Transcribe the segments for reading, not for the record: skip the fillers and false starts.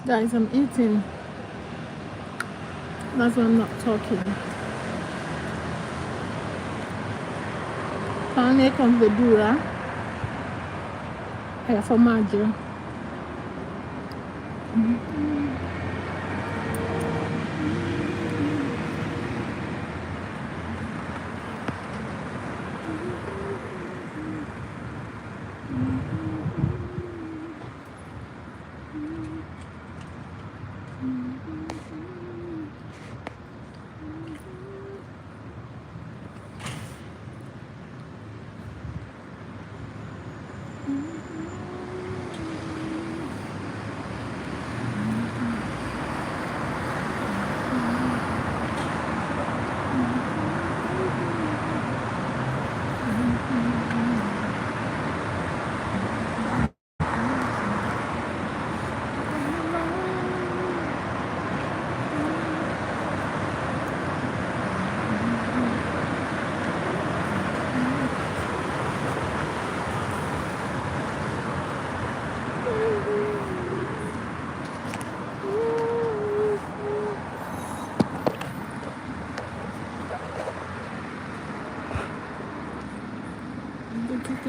Guys, I'm eating. That's why I'm not talking. Finally comes the dura. I have a major.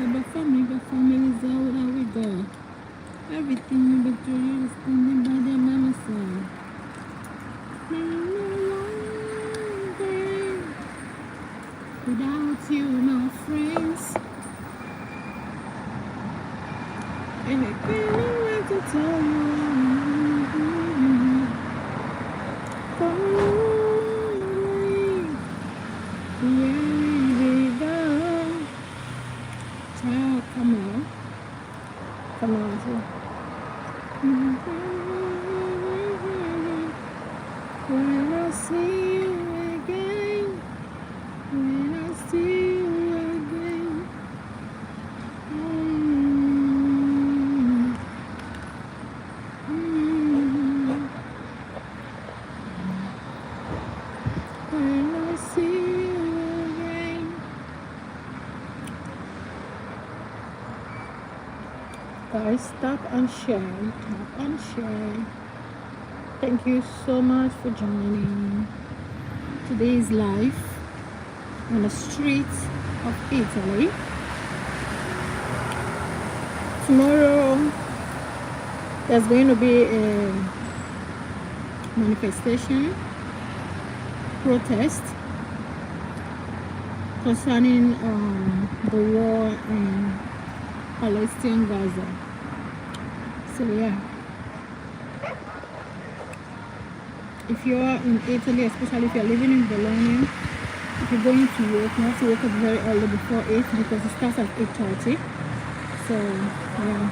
but family is all that we got. Everything you been through, you standing by their mama side. Without you, my friends, and I can't wait to tell you. Child, come on, too. When I see you again, when I see you again, when I see you again. Guys, tap and share, tap and share. Thank you so much for joining today's live on the streets of Italy. Tomorrow there's going to be a manifestation, protest concerning the war in Palestine, Gaza. So yeah, if you're in Italy, especially if you're living in Bologna, if you're going to work, you have to wake up very early before 8 because it starts at 8:30. So yeah.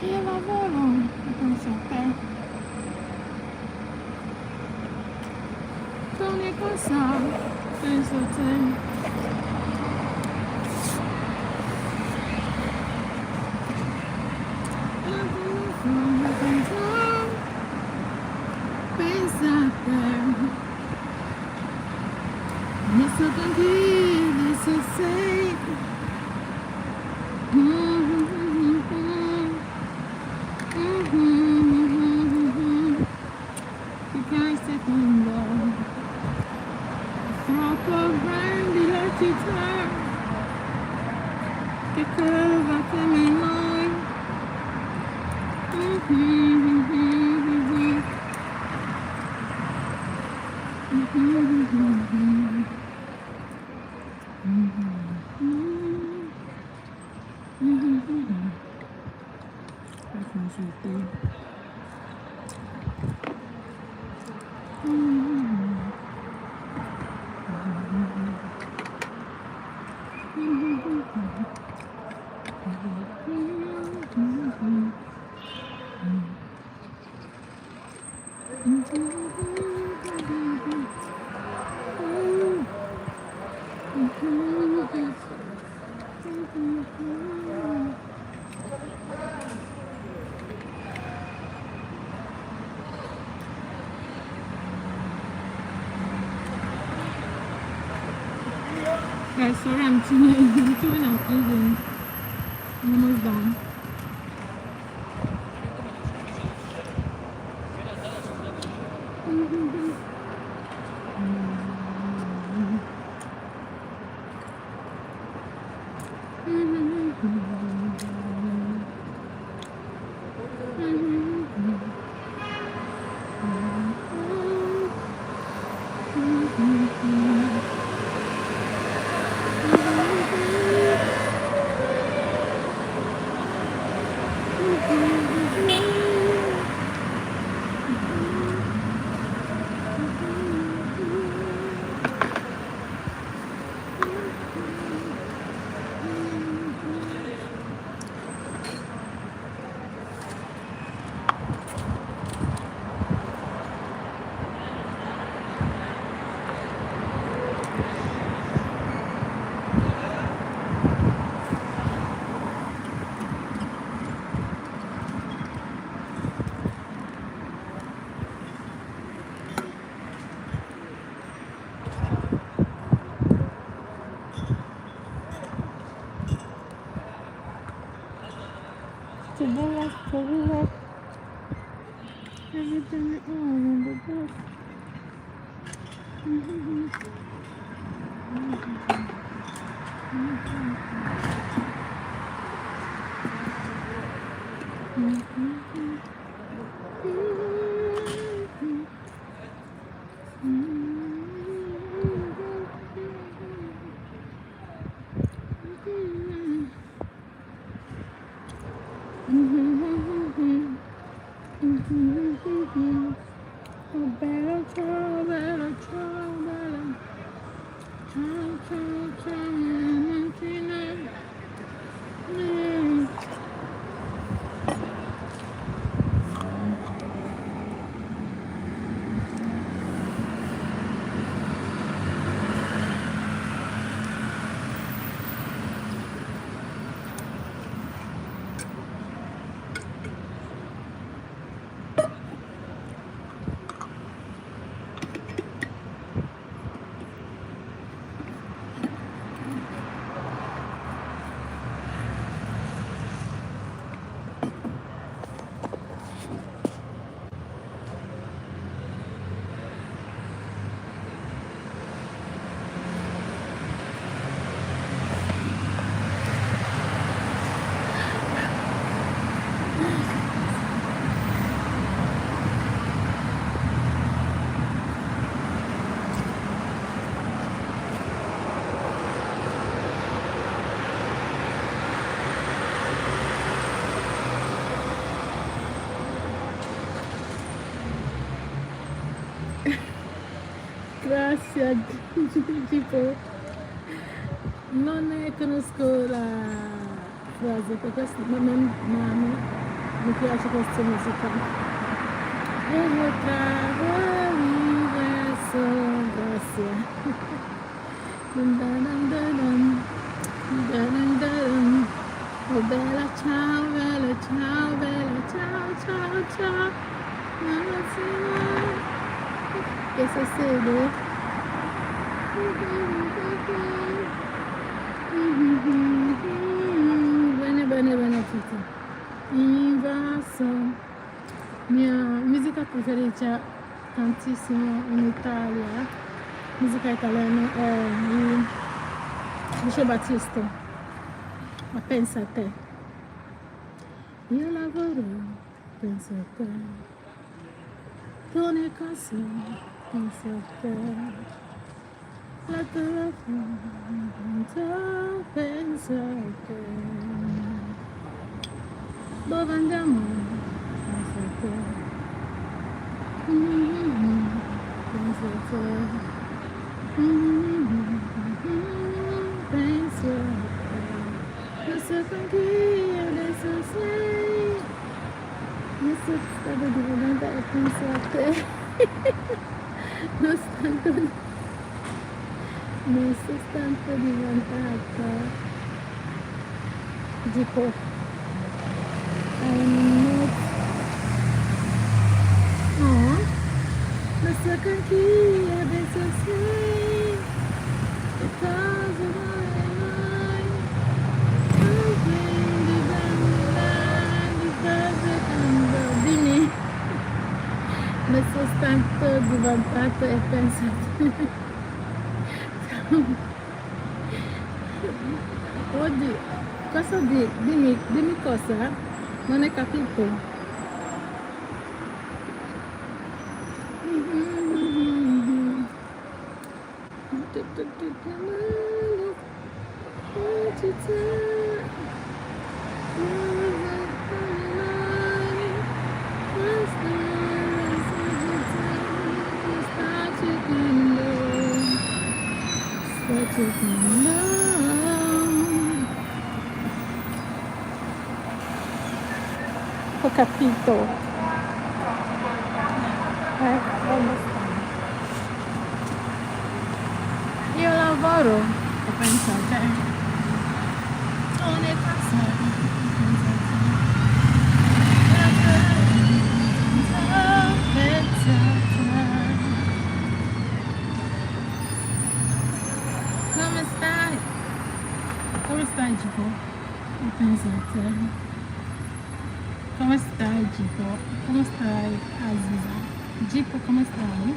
Io lavoro, non penso a te. Tu ogni cosa penso a te. Pensate, mi sto tranquilla se sei perché secondo troppo prendi la città che curva come noi. Guys, sorry, I'm chewing out eating. I'm almost done. To the left, everything on the best. Grazie, tipo, non ne conosco la frase, per questo ma mi piace questa musica. E lo trovo universo, grazie. Dun dun dun dun dun. Dun dun dun. Oh bella ciao, ciao, ciao. Non si va. Che se sede? Bene a tutti. Invaso. Mia musica preferita tantissimo in Italia, musica italiana, è di Lucio Battisto. Ma pensa a te. Io lavoro, pensa a te. Con le cose, pensa a te. La telefono, pensa a te. Dove andiamo? Pensa a te. Pensa a te. Pensa a te. Non so con chi adesso sei. Non so stavo diventando e penso a te. Non sono tanto diventata tipo non so con chi adesso sei, che cosa vuoi mai, di cose quando dimmi, non sono tanto diventata e penso a te. Oddio, cosa dimmi cosa? Non hai capito? Ho capito. Io lavoro e penso a te. Non è passato. Penso a te. Come stai? Come stai, Gico? Io penso a te. Come stai, Gico? Come stai, Aziza? Gico, come stai?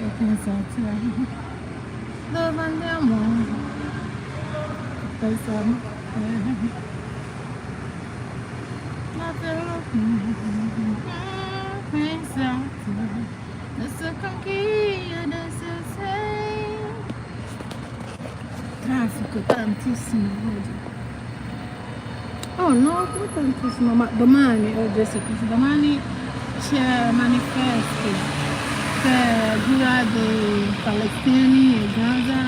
Io penso a te. Dove andiamo? Penso a te. Ma però penso a te. Non so con chi adesso sei. Traffico tantissimo oggi. Oh no, non tantissimo, ma domani, domani c'è manifesto per giura dei palestinesi e Gaza.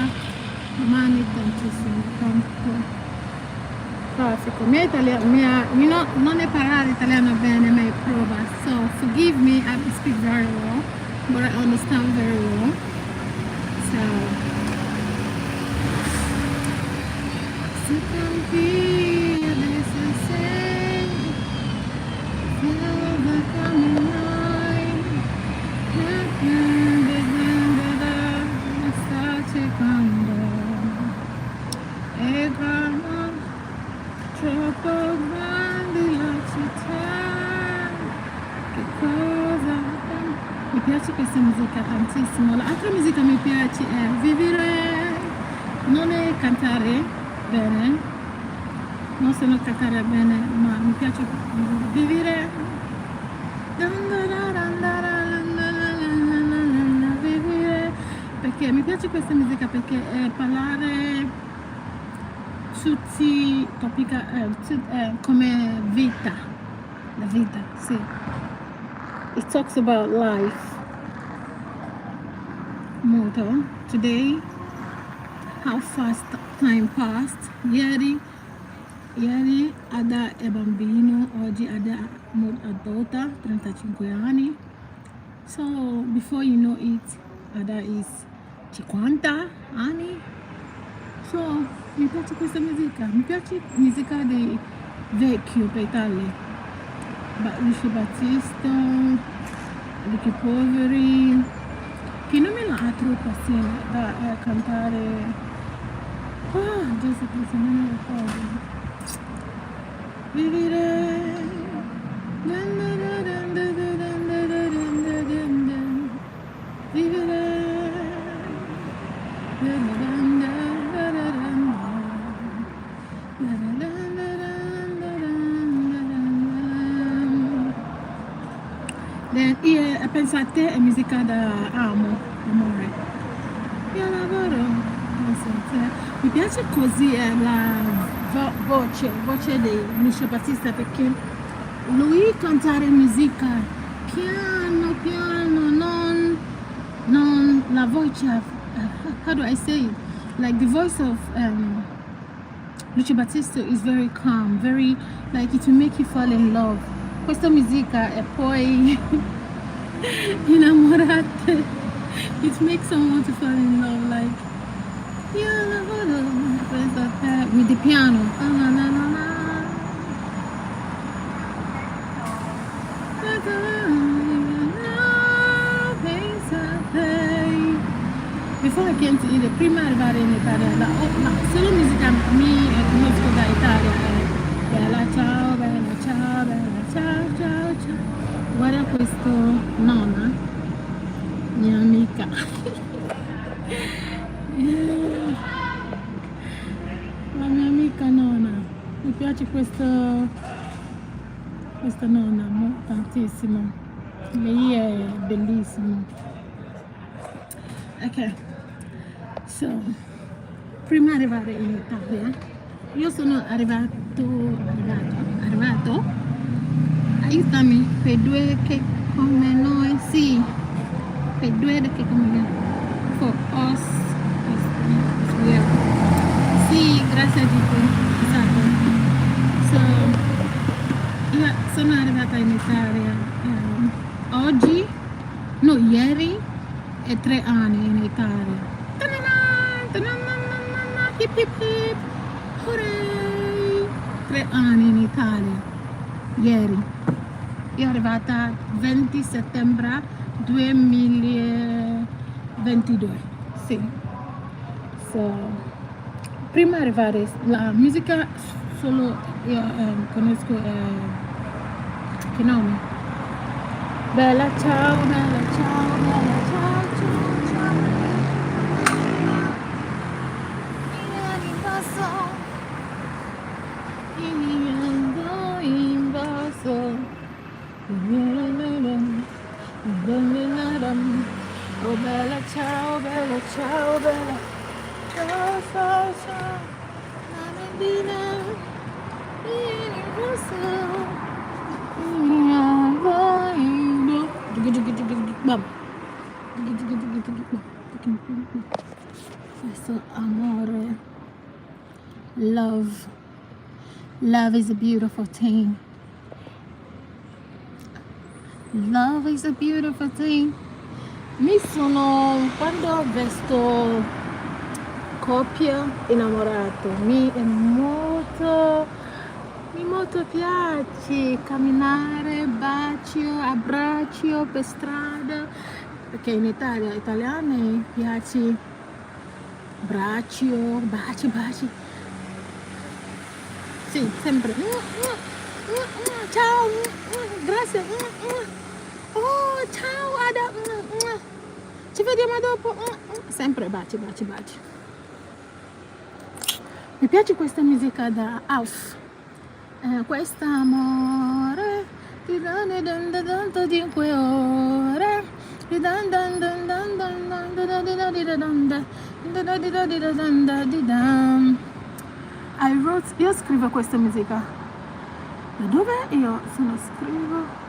Domani tantissimo, tanto traffico. Non è parlare italiano bene, ma è prova. So forgive me, I speak very well, but I understand very well. So mi piace questa musica tantissimo. L'altra musica mi piace è vivere, non è cantare bene, non so cantare bene, ma mi piace vivere. Vivere, perché mi piace questa musica perché è parlare tutti topica come vita, la vita, sì. It talks about life. molto. Today, how fast time passed. Ieri Ada è bambino, oggi Ada è adulta, 35 anni. So, before you know it, Ada is 50 anni. So, mi piace questa musica. Mi piace musica di vecchio per Italia. Lucio Battisto, Lucky Poveri, che non me la ha troppo da cantare. Gesù Cristo, non mi ricordo. Vivere. Pensa a te è musica da amore. Io lavoro. Mi piace così la voce di Lucio Battista, perché lui cantare musica piano, non la voce, how do I say it? Like the voice of Lucio Battista is very calm, very, like it will make you fall in love. Questa musica e poi innamorate, it makes someone to fall in love, like with the piano. Before I came to Italy, prima arrivare in Italia, solo musica mi conosco da Italia è bella ciao, bella ciao, bella ciao, ciao, ciao. Guarda questo nonna, mia amica. La mia amica nonna, mi piace questa nonna tantissimo, lei è bellissima. Ok, so, prima di arrivare in Italia, io sono arrivato, aiutami, per due che come noi, sì, per due che come noi, for us, is weird. Sì, grazie a Dio, esatto. So, io sono arrivata in Italia oggi, no, ieri, e 3 anni in Italia. Hip hip hip, hooray! 3 anni in Italia, ieri. Io sono arrivata 20 settembre 2022, sì. So, prima di arrivare, la musica solo io conosco, che nome? Bella ciao, bella ciao, bella ciao, ciao, ciao. In basso. Oh bella ciao, bella ciao, bella ciao, ciao, ciao. La bambina in basso. Questo amore, love is a beautiful thing. Love is a beautiful thing. Quando vesto coppia innamorato, mi molto piace camminare, bacio, abbraccio per strada, perché in Italia, italiani piace braccio, baci. Sì, sempre. Ciao, grazie. Oh, ciao Ada. Ci vediamo dopo. Sempre baci. Mi piace questa musica da House. Questo amore ti danno tanto di quelle ore. Io scrivo questa musica. Da dove io scrivo?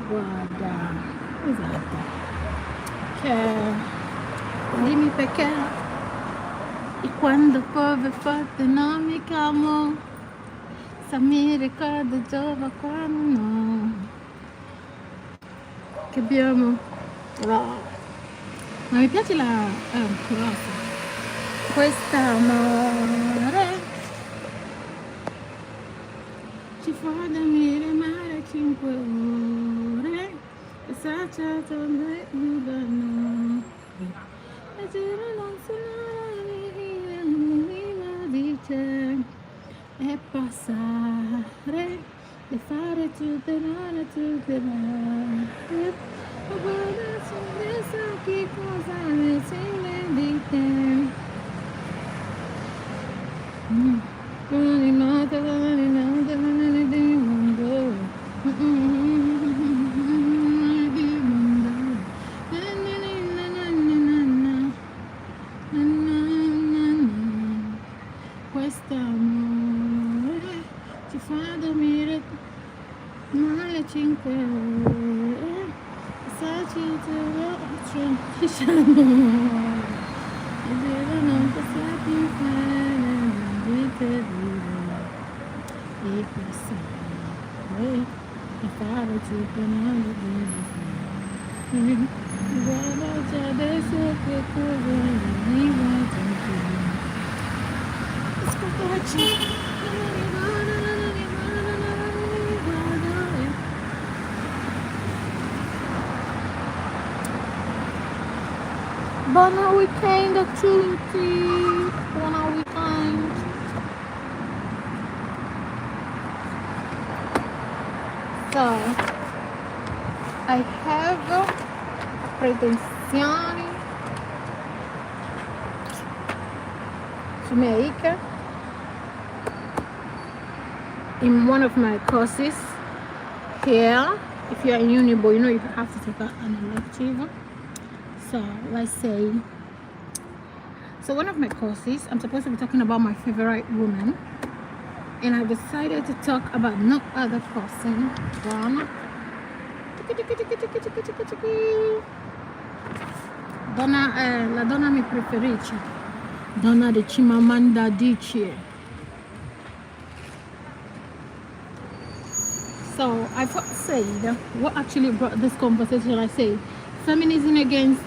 Guarda, esatto, che dimmi perché e quando poi forte non mi chiamo, se mi ricordo giova quando no, che abbiamo, wow. Ma mi piace la, rosa. Quest'amore ci fa dormire male 5 ore e saciato me rubano e giro non suonare dice e passare e fare tutte le ma guarda adesso che cosa ne sembra di te. Quest'amore ci fa dormire male 5 ore, diciamo, e non passati e passare e fare tutto guarda già adesso che cosa mi va ascoltaci buon weekend a tutti, buon weekend. So, I have pretensioni to make in one of my courses here. If you're in Unibo, you know you have to take an elective. So let's say, so one of my courses, I'm supposed to be talking about my favorite woman, and I decided to talk about no other person than la donna mi preferisce, donna di Chimamanda Adichie. So I said, what actually brought this conversation, I say, feminism against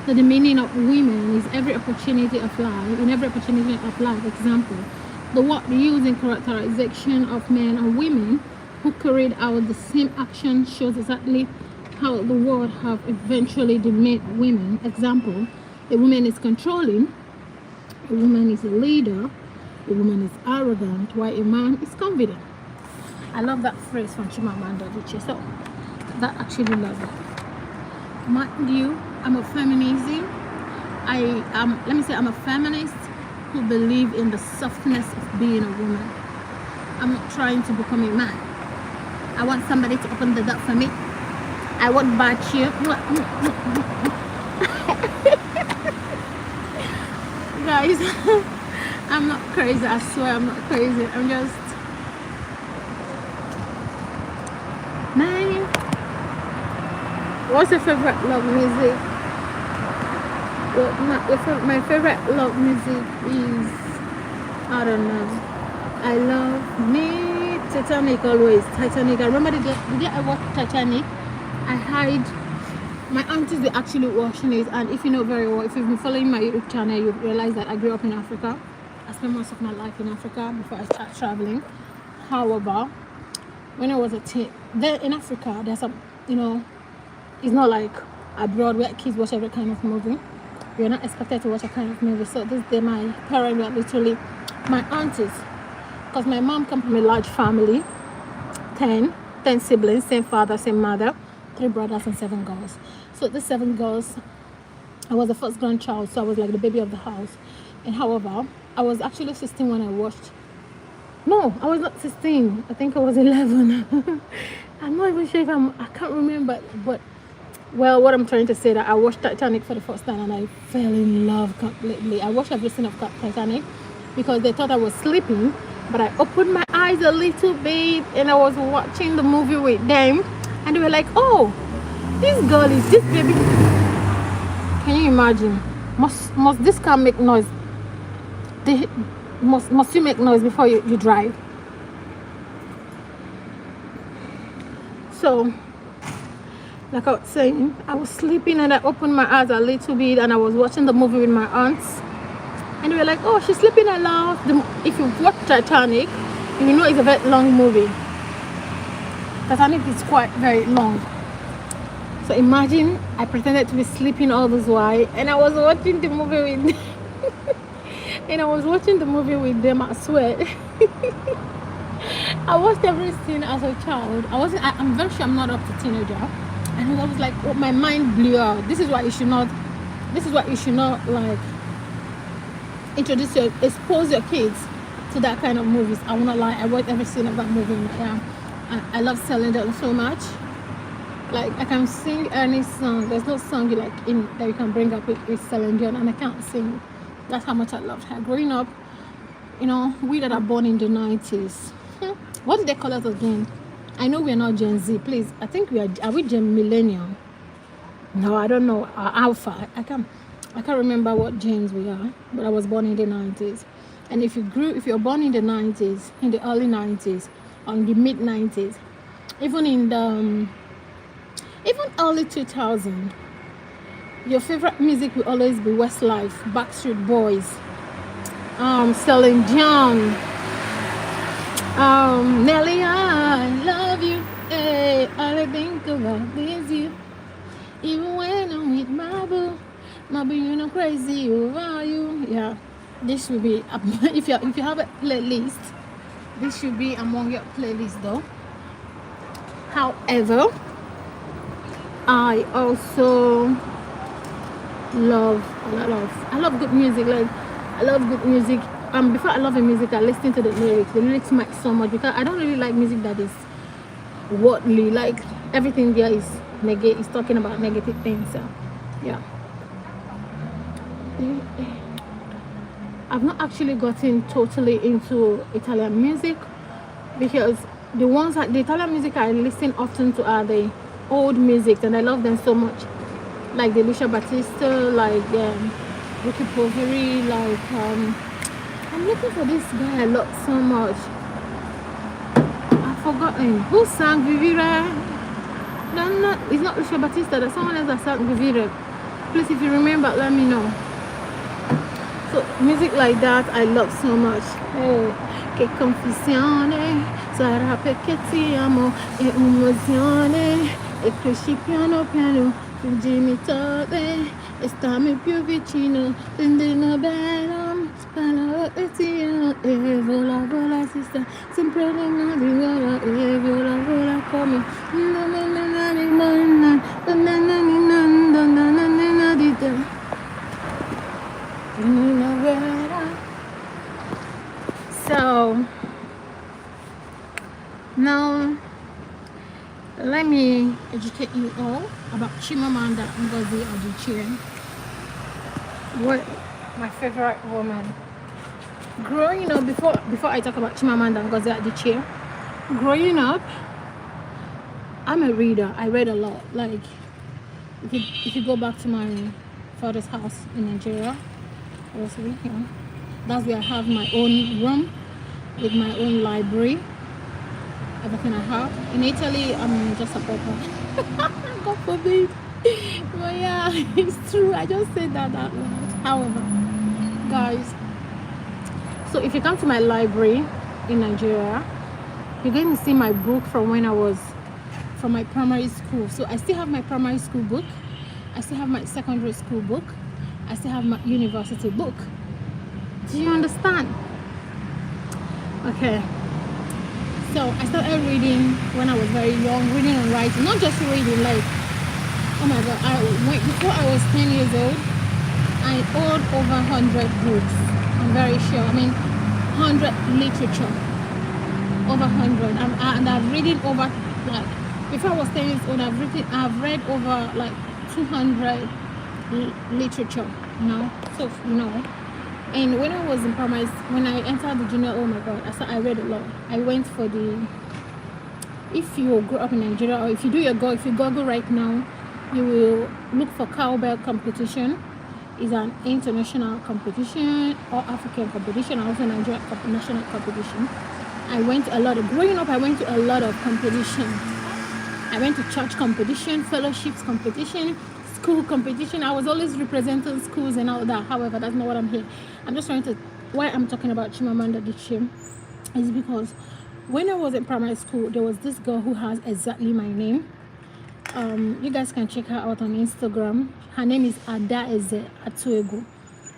the demeaning of women is every opportunity of life, in every opportunity of life. Example, the word used in characterization of men and women who carried out the same action shows exactly how the world have eventually demeaned women. Example, a woman is controlling, a woman is a leader, a woman is arrogant, while a man is confident. I love that phrase from Chimamanda Adichie, so that actually love it. Mind you, I'm a feminism. Let me say I'm a feminist who believe in the softness of being a woman. I'm not trying to become a man. I want somebody to open the door for me. I won't bite you. Guys, I'm not crazy. I swear I'm not crazy. I'm just man. What's your favorite love music? Well, my favorite love music is, I don't know, I love me Titanic always. Titanic. I remember the day I watched Titanic, I hide. My aunties were actually watching it, and if you know very well, if you've been following my YouTube channel, you realize that I grew up in Africa. I spent most of my life in Africa before I started traveling. However, when I was a teen, there in Africa, there's some, it's not like abroad where kids watch every kind of movie. You're not expected to watch a kind of movie. So this day, my parents were literally my aunties, because my mom comes from a large family, 10 siblings, same father, same mother, 3 brothers and 7 girls. So the 7 girls, I was the first grandchild, so I was like the baby of the house. And however, I was actually 16 when I watched. No, I was not 16. I think I was 11. I'm not even sure if I can't remember. But, well, what I'm trying to say that I watched Titanic for the first time and I fell in love completely. I watched every scene of Titanic because they thought I was sleeping. But I opened my eyes a little bit and I was watching the movie with them. And they were like, oh, this girl is this baby. Can you imagine? Must this car make noise? Must you make noise before you drive? So, like I was saying, I was sleeping and I opened my eyes a little bit and I was watching the movie with my aunts. And they were like, oh, she's sleeping aloud. If you watch Titanic, you know it's a very long movie. Titanic is quite very long. So imagine I pretended to be sleeping all this while and I was watching the movie with them. And I was watching the movie with them, I swear. I watched every scene as a child. I'm very sure I'm not up to teenager. And I was like, oh, my mind blew out. This is why you should not like expose your kids to that kind of movies. I will not lie, I watched every scene of that movie. Yeah. I love Celine Dion so much. Like I can sing any song. There's no song that you can bring up with Celine Dion, and I can't sing. That's how much I loved her. Growing up, we that are born in the 90s. What did they call us again? I know we're not Gen Z. Please, I think are we Gen Millennium? No, I don't know. Alpha. I can't remember what gens we are. But I was born in the 90s. And if you're born in the 90s, in the early 90s, on the mid 90s, even in the early 2000, your favorite music will always be Westlife, Backstreet Boys, Celine Dion, Nelly, I love you, hey, all I think about is you, even when I'm with my boo, crazy over you. Yeah, this will be if you have a playlist, this should be among your playlists though. However, I also I love good music. Like I love good music. Before I love a music, I listen to the lyrics. The lyrics matter so much because I don't really like music that is worldly. Like everything there is talking about negative things. So yeah, I've not actually gotten totally into Italian music because the Italian music I listen often to are the old music, and I love them so much. Like the Lucia Batista, like Ricky Poveri, like I'm looking for this guy I love so much. I've forgotten who sang Vivire. No, it's not Lucia Batista. There's someone else that sang Vivire. Please, if you remember, let me know. So music like that I love so much. Oh, che confusione sarà perché ti amo e emozione e cresci piano piano. Fuggimi torre e stammi più vicino, prendi una bella spalla e ti amo e vola si sta sempre nella vola e vola come so now let me educate you all about Chimamanda Ngozi Adichie. What my favorite woman. Growing up, before I talk about Chimamanda Ngozi Adichie, growing up, I'm a reader. I read a lot. Like if you go back to my father's house in Nigeria, I was reading. That's where I have my own room with my own library. everything I have. In Italy, I'm just a pauper. God forbid. But yeah, it's true. I just said that out loud. However, guys, so if you come to my library in Nigeria, you're going to see my book from when I was from my primary school. So I still have my primary school book. I still have my secondary school book. I still have my university book. Do you understand? Okay. So I started reading when I was very young, reading and writing. Not just reading, like, oh my God, before I was 10 years old, I owned over 100 books. I'm very sure. I mean, 100 literature. Over 100. And I've read over, like, before I was 10 years old, I've read over like 200 literature, you know. So, you know. And when I was in primary, when I entered the junior, oh my God, I read a lot. I went for if you grew up in Nigeria, or if you Google right now, you will look for cowbell competition. It's an international competition or African competition, also Nigerian national competition. I went a lot of, growing up, I went to a lot of competition. I went to church competition, fellowships competition, school competition. I was always representing schools and all that. However, that's not what I'm here. I'm just trying to, why I'm talking about Chimamanda Adichie is because when I was in primary school, there was this girl who has exactly my name. You guys can check her out on Instagram. Her name is Adaeze Atuegu,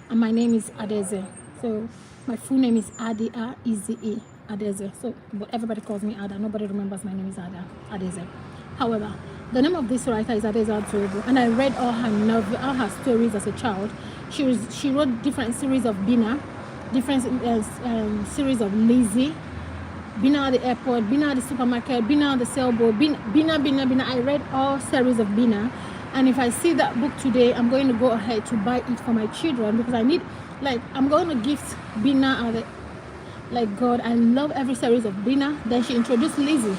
and my name is Adeze. So my full name is Adia Eze Adeze. So, but everybody calls me Ada. Nobody remembers my name is Adeze. However, the name of this writer is Adeze Atuegu, and I read all her stories as a child. She wrote different series of Bina, different series of Lizzie. Bina at the airport, Bina at the supermarket, Bina at the sailboat, Bina. I read all series of Bina, and if I see that book today, I'm going to go ahead to buy it for my children because I need, like, I'm going to gift Bina at the, like, God, I love every series of Bina. Then she introduced Lizzie.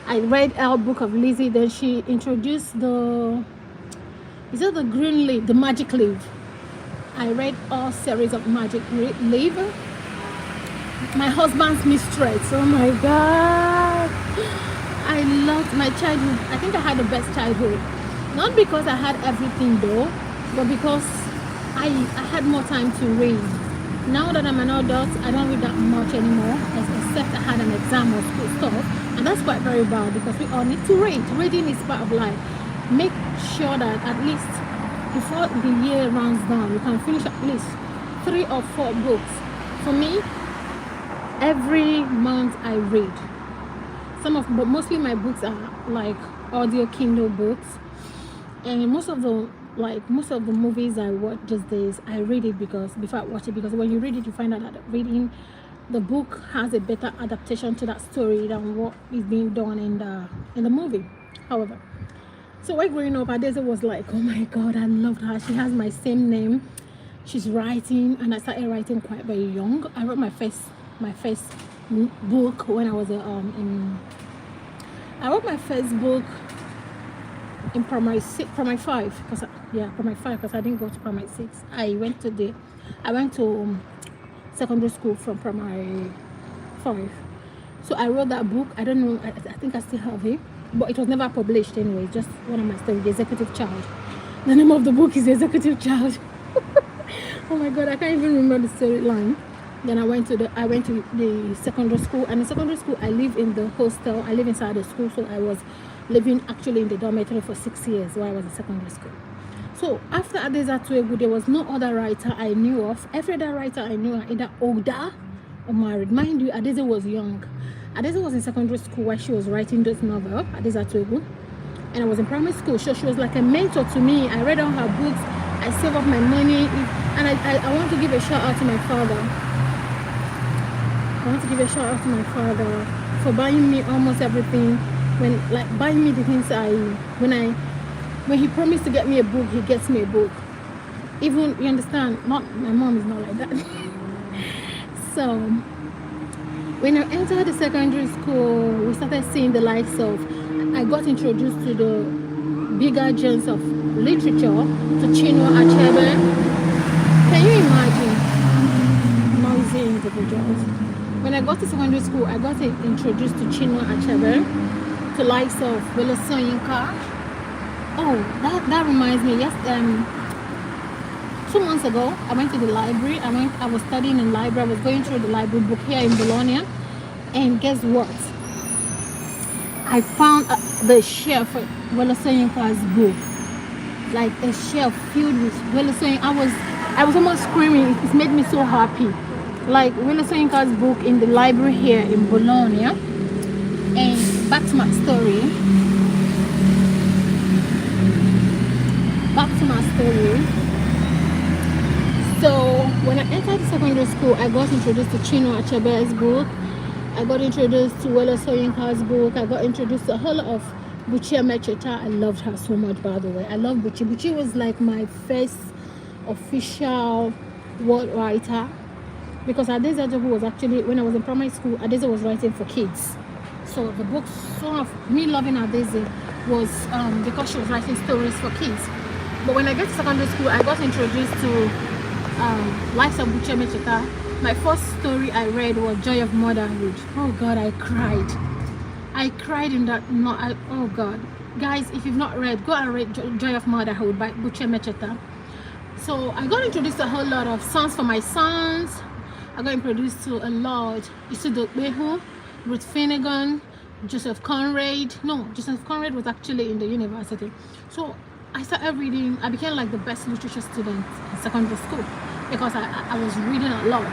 I read our book of Lizzie. Then she introduced the green leaf, the magic leaf. I read all series of magic leaf. My husband's mistress. Oh my God, I loved my childhood. I think I had the best childhood, not because I had everything though, but because I had more time to read. Now that I'm an adult, I don't read that much anymore, except I had an exam or school stuff, and that's quite very bad because we all need to read. Reading is part of life. Make sure that at least before the year runs down, you can finish at least 3 or 4 books. For me, every month I read. But mostly my books are like audio Kindle books, and most of the movies I watch these days, I read it before I watch it, because when you read it, you find out that reading the book has a better adaptation to that story than what is being done in the movie. However, so while growing up, Adeze was like, oh my God, I loved her. She has my same name. She's writing, and I started writing quite very young. I wrote my first book when I was I wrote my first book in primary 5, because I didn't go to primary 6. I went to secondary school from primary 5. So I wrote that book. I don't know, I think I still have it, but it was never published anyway. Just one of my stories, The Executive Child. The name of the book is The Executive Child. Oh my God, I can't even remember the storyline. Then I went to the secondary school, and in secondary school I live in the hostel. I live inside the school, so I was living actually in the dormitory for 6 years while I was in secondary school. So after Adeze Atuegu, there was no other writer I knew of. Every other writer I knew are either older or married. Mind you, Adeze was young. Adeze was in secondary school while she was writing this novel, Adeze Atuegu, and I was in primary school. So she was like a mentor to me. I read all her books. I saved up my money, and I want to give a shout out to my father. I want to give a shout out to my father for buying me almost everything. Buying me the things when he promised to get me a book, he gets me a book. Even, you understand, my mom is not like that. So when I entered the secondary school, we started seeing the likes of, I got introduced to the bigger genres of literature, to Chinua Achebe. Can you imagine? Noisy individuals. When I got to secondary school, I got introduced to Chinua Achebe, to likes of Wole Soyinka. Oh, that reminds me. Yes, 2 months ago, I went to the library. I was studying in library. I was going through the library book here in Bologna, and guess what? I found the shelf of Wole Soyinka's book, like a shelf filled with Wole Soyinka. I was almost screaming. It made me so happy. Like Wole Soyinka's book in the library here in Bologna. And back to my story. So when I entered secondary school, I got introduced to Chinua Achebe's book. I got introduced to Wole Soyinka's book. I got introduced to a whole lot of Buchi Emecheta. I loved her so much, by the way. I love Buchi. Buchi was like my first official word writer, because Adeza Jobu was actually, when I was in primary school, Adeza was writing for kids. So the book, sort of me loving Adeza was because she was writing stories for kids. But when I get to secondary school, I got introduced to Lives of Buchi Emecheta. My first story I read was Joy of Motherhood. Oh God, I cried in that. Oh God, guys, if you've not read, go and read Joy of Motherhood by Buchi Emecheta. So I got introduced to a whole lot of songs for my sons. I got introduced to a lot. Isudo Behu, Ruth Finnegan, Joseph Conrad. No, Joseph Conrad was actually in the university. So I started reading. I became like the best literature student in secondary school, because I was reading a lot.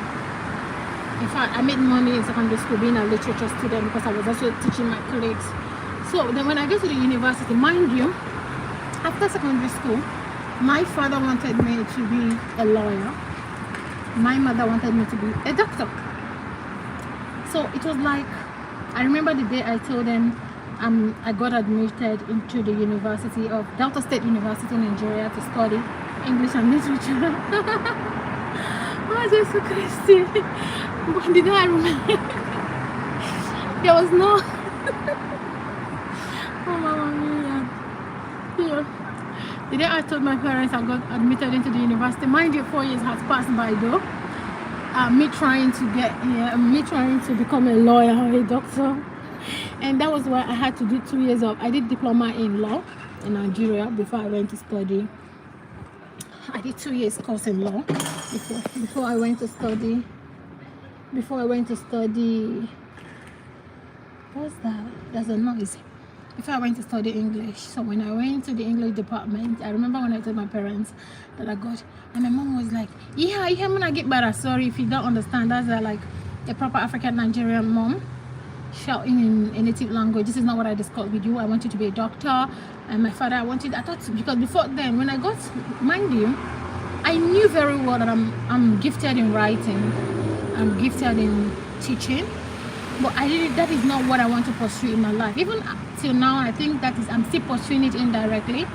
In fact, I made money in secondary school being a literature student, because I was also teaching my colleagues. So then when I get to the university, mind you, after secondary school, my father wanted me to be a lawyer. My mother wanted me to be a doctor. So it was like, I remember the day I told them I got admitted into the University of Delta State University in Nigeria to study English and literature. Oh, Jesus Christ. But did I remember? There was no... Oh, Mama Mia. Yeah. The day I told my parents I got admitted into the university, mind you, 4 years has passed by though. Me trying to get here, me trying to become a lawyer or a doctor. And that was why I had to do 2 years of, I did diploma in law in Nigeria before I went to study. I did 2 years course in law before I went to study. What's that? There's a noise. Before I went to study English. So when I went to the English department, I remember when I told my parents that I got, and my mom was like, yeah, I'm gonna get better. Sorry if you don't understand. That's like a proper African Nigerian mom shouting in a native language. This is not what I discussed with you. I want you to be a doctor. And my father, I thought, because before then, when I got, mind you, I knew very well that I'm gifted in writing, I'm gifted in teaching, but that is not what I want to pursue in my life. Even till now, I think I'm still pursuing it indirectly,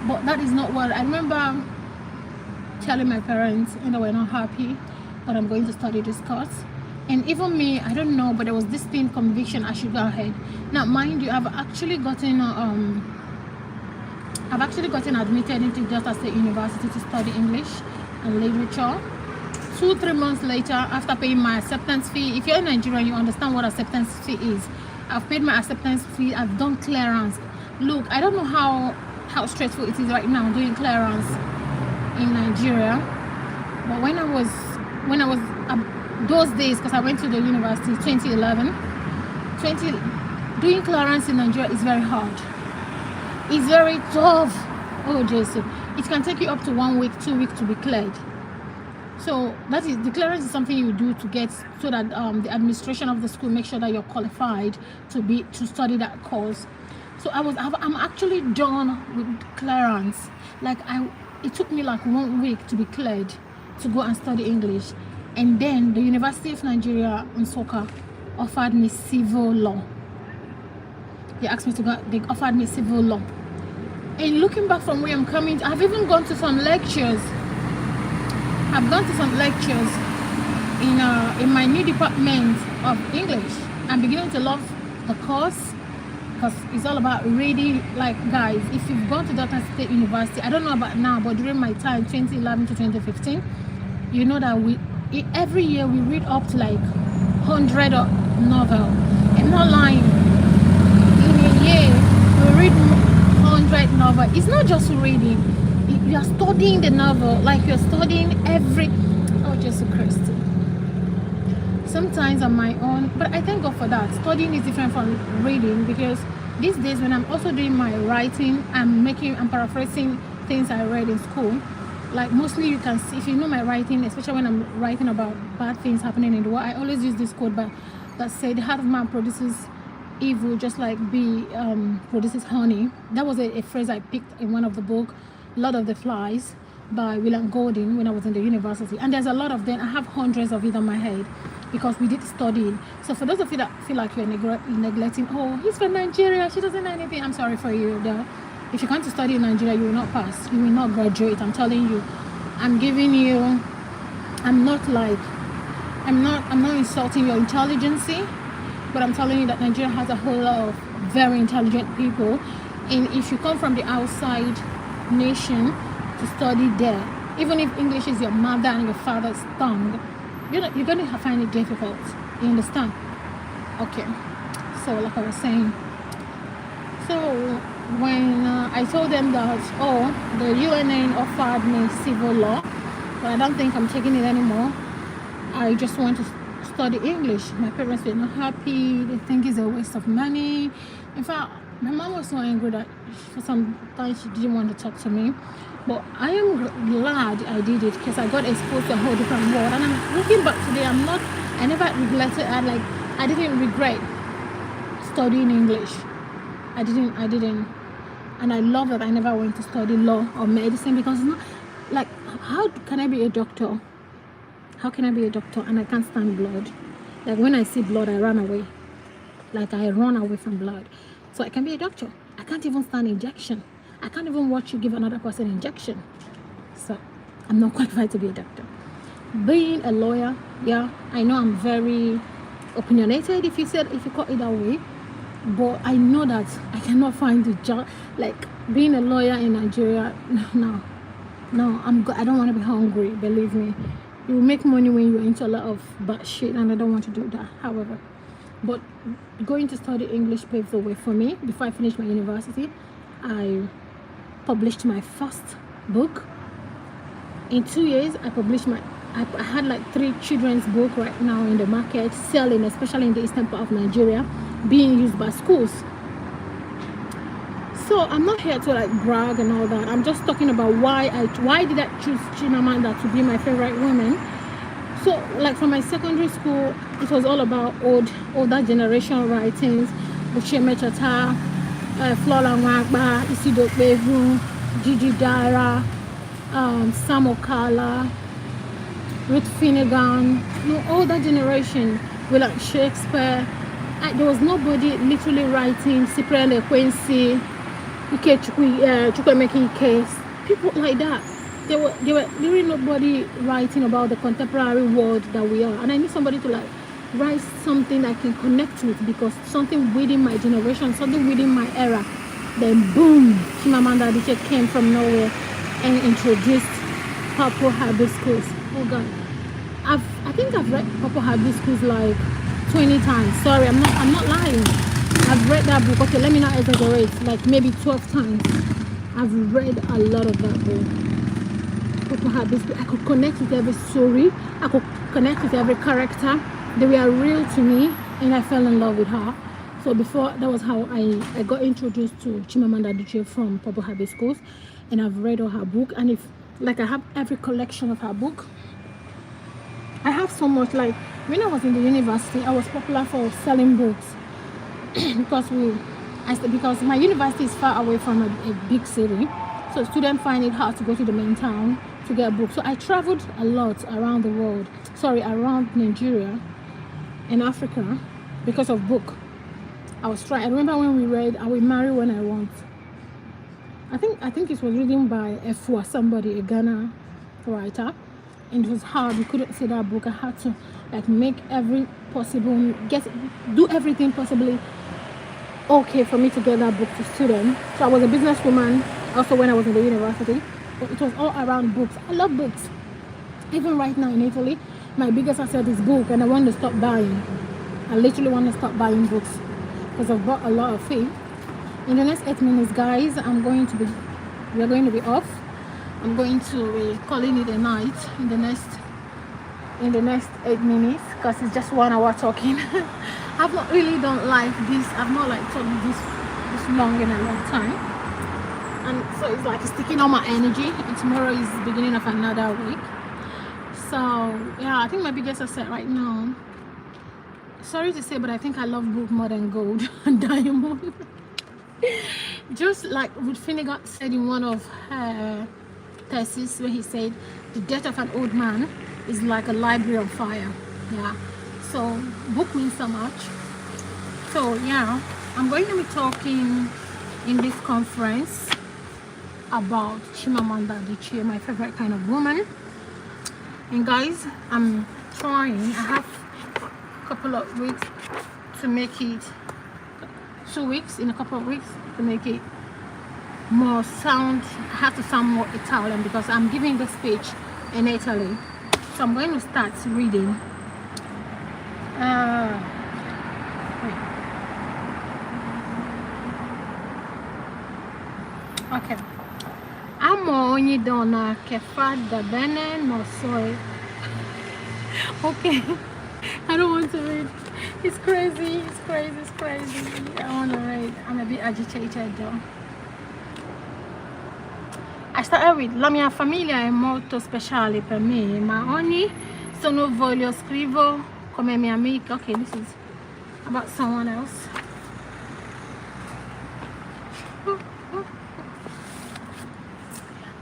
but that is not what I remember telling my parents, and they were not happy that I'm going to study this course. And even me, I don't know, but there was this thin conviction I should go ahead. Now, mind you, I've actually gotten admitted into Delta State University to study English and literature. 2-3 months later, after paying my acceptance fee, if you're in Nigeria, you understand what acceptance fee is. I've paid my acceptance fee. I've done clearance. Look, I don't know how stressful it is right now doing clearance in Nigeria, but when I was those days, because I went to the university 2011, doing clearance in Nigeria is very hard. It's very tough. Oh, Jason, it can take you up to 1 week, 2 weeks to be cleared. So that is, the clearance is something you do to get, so that the administration of the school makes sure that you're qualified to study that course. So I'm actually done with clearance. Like it took me like 1 week to be cleared to go and study English. And then the University of Nigeria in Soka offered me civil law. They asked me to go, they offered me civil law. And looking back from where I'm coming, I've even gone to some lectures. I've gone to some lectures in my new department of English. I'm beginning to love the course, because it's all about reading. Like, guys, if you've gone to Delta State University, I don't know about now, but during my time, 2011 to 2015, you know that every year we read up to like 100 novel. I'm not lying. In a year, we read 100 novel. It's not just reading. You are studying the novel, like you're studying every. Oh, Jesus Christ. Sometimes on my own, but I thank God for that. Studying is different from reading, because these days when I'm also doing my writing, I'm paraphrasing things I read in school. Like mostly you can see, if you know my writing, especially when I'm writing about bad things happening in the world, I always use this quote that said, the heart of man produces evil just like bee produces honey. That was a phrase I picked in one of the book, Lord of the Flies by William Golding, when I was in the university. And there's a lot of them. I have hundreds of it on my head because we did studying. So for those of you that feel like you're neglecting, oh, he's from Nigeria, she doesn't know anything, I'm sorry for you though. If you come to study in Nigeria, you will not pass, you will not graduate. I'm telling you. I'm giving you, I'm not insulting your intelligence, but I'm telling you that Nigeria has a whole lot of very intelligent people. And if you come from the outside nation to study there, even if English is your mother and your father's tongue, you're going to find it difficult. You understand? Okay. So like I was saying, so when I told them that, oh, the UNN offered me civil law, but I don't think I'm taking it anymore. I just want to study English. My parents were not happy. They think it's a waste of money. In fact, my mom was so angry that for some time she didn't want to talk to me. But I am glad I did it, because I got exposed to a whole different world. And I'm looking back today, I never regretted. I didn't regret studying English. I didn't. And I love that I never went to study law or medicine, because it's not like, how can I be a doctor? How can I be a doctor and I can't stand blood? Like when I see blood, I run away. Like I run away from blood. So I can be a doctor. I can't even stand injection. I can't even watch you give another person injection. So I'm not qualified to be a doctor. Being a lawyer, yeah, I know I'm very opinionated, if you call it that way. But I know that I cannot find a job. Like being a lawyer in Nigeria, no, I don't want to be hungry, believe me. You will make money when you're into a lot of bad shit, and I don't want to do that. However, but going to study English paved the way for me. Before I finished my university, I published my first book. In 2 years, I had like 3 children's books right now in the market, selling, especially in the eastern part of Nigeria, being used by schools. So I'm not here to like brag and all that. I'm just talking about why did I choose Chimamanda to be my favorite woman. So like from my secondary school, it was all about older generation writings, Uche Mechata, Flora Nwagba, Isido Bevu, Gigi Dara, Sam Okala, Ruth Finnegan, all that generation, with like Shakespeare. There was nobody literally writing, Cyprian Ekwensi, Chukwemeki Case, people like that. There were really nobody writing about the contemporary world that we are. And I need somebody to like write something I can connect with, because something within my generation, something within my era. Then boom, Chimamanda Adichie came from nowhere and introduced Purple Hibiscus. Oh God, I think I've read Purple Hibiscus like 20 times. Sorry, I'm not lying. I've read that book. Okay, let me not exaggerate. Like maybe 12 times. I've read a lot of that book. Purple Hibiscus. I could connect with every story. I could connect with every character. They were real to me, and I fell in love with her. So before, that was how I got introduced to Chimamanda Adichie from Purple Hibiscus, and I've read all her book. And if like I have every collection of her book. I have so much. Like when I was in the university, I was popular for selling books because my university is far away from a big city, so students find it hard to go to the main town to get books. So I traveled a lot around the world, around Nigeria and Africa because of book. I remember when we read I Will Marry When I Want. I think it was written by Efua, somebody, a Ghana writer, and it was hard. We couldn't see that book. I had to like make do everything possibly okay for me to get that book to students. So I was a businesswoman also when I was in the university, but it was all around books. I love books. Even right now in Italy, my biggest asset is book, and I want to stop buying. I literally want to stop buying books because I've bought a lot of it. In the next 8 minutes, guys, we are going to be off. I'm going to be calling it a night in the next 8 minutes because it's just 1 hour talking. I've not really don't like this. I've not like talked this long in a long time, and so it's like it's taking all my energy. And tomorrow is the beginning of another week. So yeah, I think my biggest asset right now, sorry to say, but I think I love book more than gold and diamond. Just like Ruth Finnegan said in one of her thesis, where he said the death of an old man is like a library on fire. Yeah, so book means so much. So yeah, I'm going to be talking in this conference about Chimamanda Adichie, my favorite kind of woman. And guys, I'm trying, I have a couple of weeks to make it, 2 weeks, in a couple of weeks to make it more sound. I have to sound more Italian because I'm giving this speech in Italy. So I'm going to start reading. Okay. Amo ogni donna che fa da bene, non so. Okay. I don't want to read. It's crazy. It's crazy. It's crazy. I want to read. I'm a bit agitated though. I started with la mia famiglia è molto speciale per me, ma ogni sono voglio scrivo come mia amica. Okay, this is about someone else.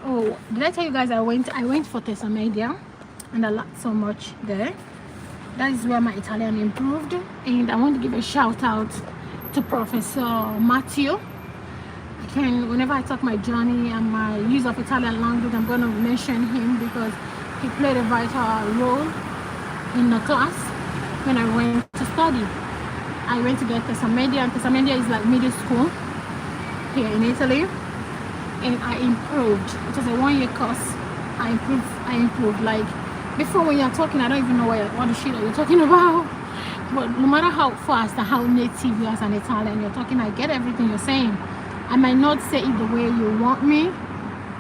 Oh, did I tell you guys I went for Tessa Media and I learned so much there. That is where my Italian improved, and I want to give a shout out to Professor Matteo. Whenever I talk my journey and my use of Italian language, I'm going to mention him because he played a vital role in the class when I went to study. I went to get Tessa Media, and Tessa Media is like middle school here in Italy, and I improved. It was a 1-year course. I improved. Like before, when you're talking, I don't even know what the shit you're talking about. But no matter how fast and how native you are as an Italian, you're talking, I get everything you're saying. I might not say it the way you want me.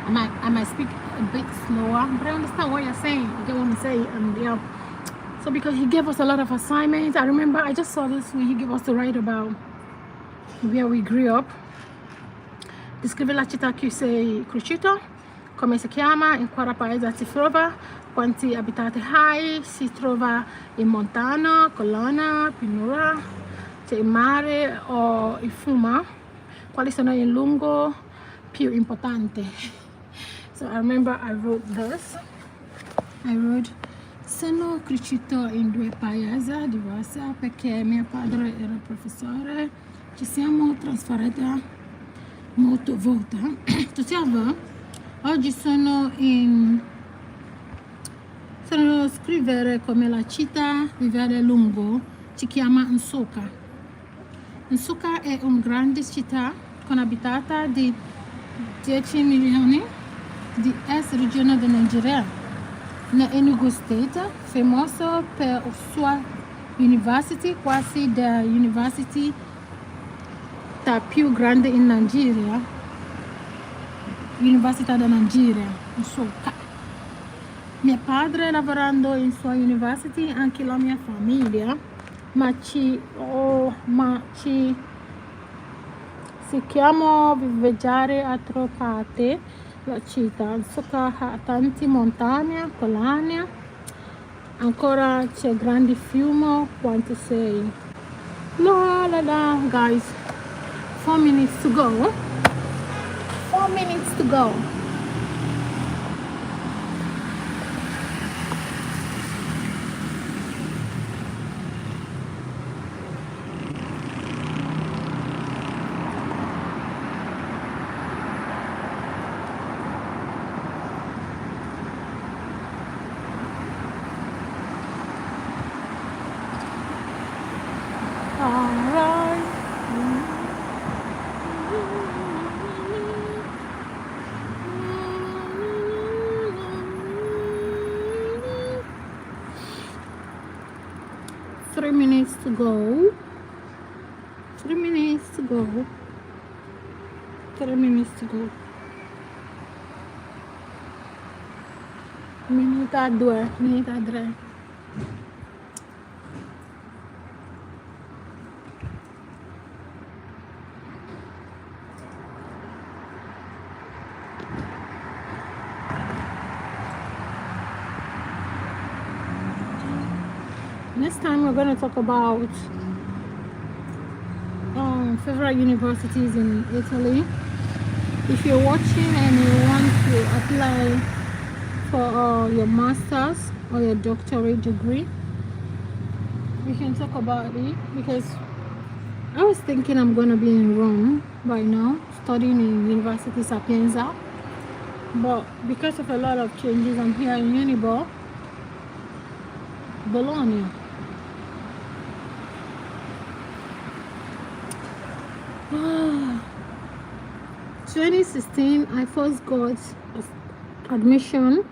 I might speak a bit slower, but I understand what you're saying. You get what I'm saying? And yeah. So because he gave us a lot of assignments, I remember I just saw this when he gave us to write about where we grew up. Descrive la città che sei cresciuto, come si chiama, in quale paese si trova, quanti abitanti hai, si trova in montagna, collina, pianura, c'è il mare o il fiume. Quali sono il lungo più importante? So I remember I wrote this. I wrote, sono cresciuto in 2 paesi diversi perché mio padre era professore. Ci siamo trasferiti molto volte. Tuttavia, oggi sono scrivere come la città vivere lungo si chiama Nsukka. Nsukka è una grande città con abitata di 10 milioni di ex-regione di Nigeria. Nell'Enugu State, famoso per la sua università, quasi da università più grande in Nigeria. Università di Nigeria, Nsukka. Mio padre lavorando in sua università, anche la mia famiglia, ma si chiama viaggiare a trovare la città. Nsukka ha tanti montagne, colline, ancora c'è grandi fiume, quanto sei. La la la, guys, 4 minutes to go. 4 minutes to go. 3 minutes to go. 3 minutes to go. 3 minutes to go. Minuta 2, minuta 3. Next time we're going to talk about favorite universities in Italy. If you're watching and you want to apply for your master's or your doctorate degree, we can talk about it, because I was thinking I'm going to be in Rome right now studying in University Sapienza, but because of a lot of changes, I'm here in Bologna. 2016, I first got admission.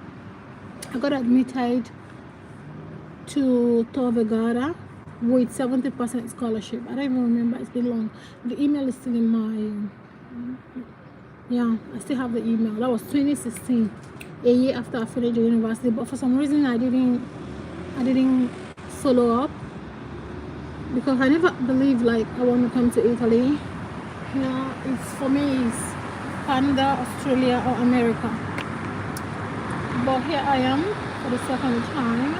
I got admitted to Tor Vergara with 70% scholarship. I don't even remember, it's been long. The email is still in my, yeah, I still have the email. That was 2016, a year after I finished the university, but for some reason I didn't follow up, because I never believed like I want to come to Italy. You know, it's for me, it's Canada, Australia, or America. But here I am for the second time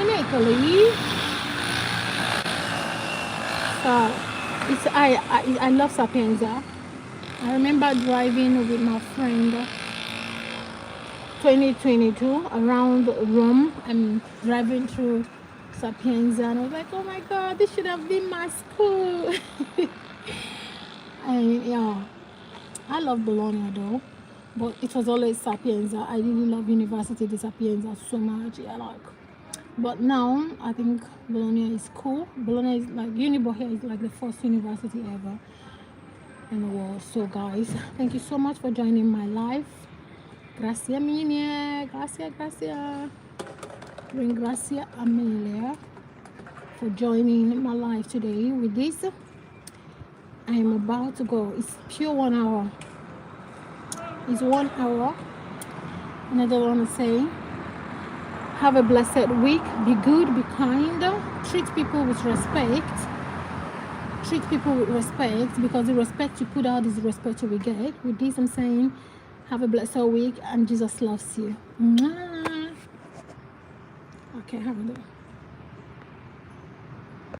in Italy. So it's I love Sapienza. I remember driving with my friend 2022 around Rome and driving through Sapienza, and I was like, oh my god, this should have been my school. And yeah, I love Bologna though, but it was always Sapienza. I really love University di Sapienza so much. Yeah, like, but now I think Bologna is cool. Bologna is like Unibo here is like the first university ever in the world. So guys, thank you so much for joining my live. Grazie mille, grazie. Ringrazio Amelia for joining my live today with this. I am about to go. It's pure 1 hour. It's 1 hour. And I just want to say, have a blessed week. Be good, be kind. Treat people with respect. Treat people with respect, because the respect you put out is the respect you will get. With this, I'm saying, have a blessed week, and Jesus loves you. Mwah. Okay, have a good one.